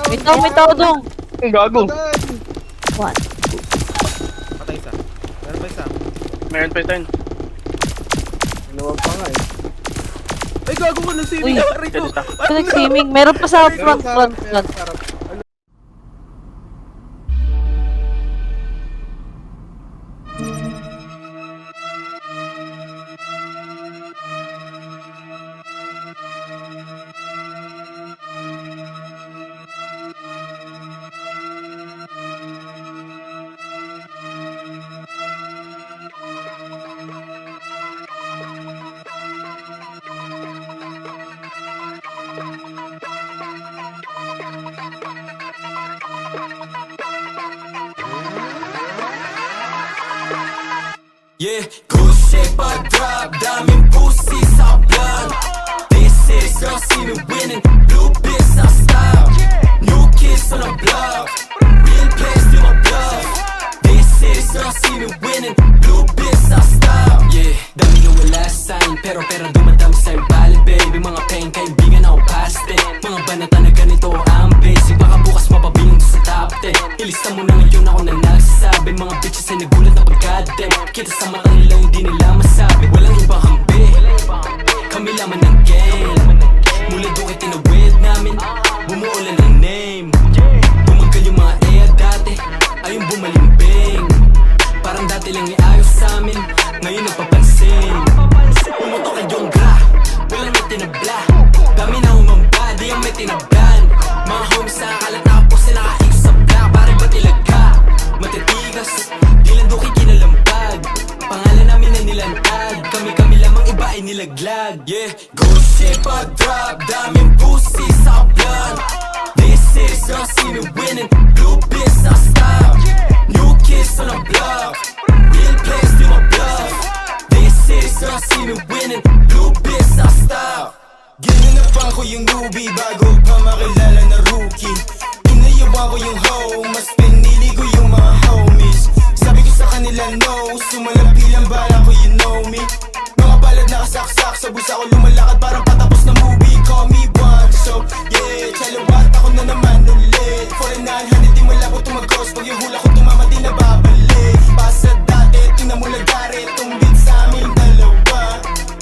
May tao dong. Ang gago. What? Patay isa. Meron pa isa. Meron pa ito. Dalawa pa nga eh. Ay, gago ko nag-save Uy. na rito. Nag-swimming. Meron pa sa front. Yeah, good shape I drop, daming pussy sa blunt. This is girl see me winning, blue biz I style. New kids on the block, real place to my bluff. This is girl see me winning, blue biz I style. Yeah, dami na wala sign, pero dumadami sa'yo bali baby. Mga pain kaibigan ako past it. Mga banata na ganito ang basic, baka bukas mapabilang sa top 10. Ilista mo na ngayon ako na nagsasabi. Mga bitches ay nagulat na pagkadem. Kita sa mata nila hindi nila masabi. Walang ibang hambi, kami laman ng game. Mula doon ay tinawid namin, bumuulan ng name. Bumagal yung mga dati, ayun bumalimbing. Parang dati lang iayos sa amin, ngayon nagpapansin. Pumutok ay yung gra, walang may tinabla. Dami na humamba, di ang may tinablan. Mga homies sa akalat tapos na nakaikos sa black. Pare ba tilaga, matitigas, di lang doon kinalampag. Pangalan namin na nilantag, kami lamang iba ay nilaglag. Yeah, good shape I drop, daming pussy sa blunt. This is girl see me winning, blue biz I style. New kids on the block, real place to my bluff. This is girl see me winning, blue biz I style. Ginanapan ko yung newbie bago pa makilala na rookie. Inayawan ko yung hoe, mas pinili ko yung mga homies. Sabi ko sa kanila no, sumalapi lang bala ko you know me. Mga palad nakasaksak sa busa ko lumalakad parang patapos na movie. Call me one, so yeah, chalawat ako na naman ulit. 4900 di wala ko tumagos, pag yung hula ko tumama di na babalik. Pasa dati, tingnan mo lagari, tumbit sa aming dalawa.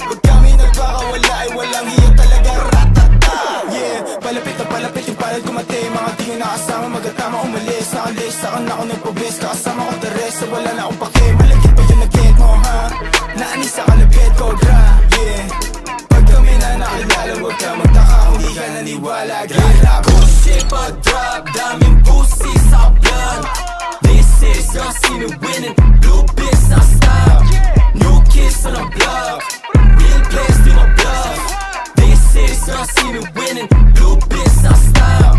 Pag kami nagpakawala ay walang hiya talaga, ratata. Yeah, palapit na palapit yung palad kumate. Mga di yung nakasama, magatama umalis. Nakalis, saka na ako nagpabis, kakasama ko tares. So wala na akong pake, malagkit pa yung nag-get mo ha. Naanis sa kalapit ko gra, yeah. Pag kami na nakilala, huwag ka magtaka kung di ka naniwala. Gra, good shape I drop, daming pussy sa blunt. This is girl see me winning, blue biz I style. New kids on the block, real place to my bluff. This is girl see me winning, blue biz I style.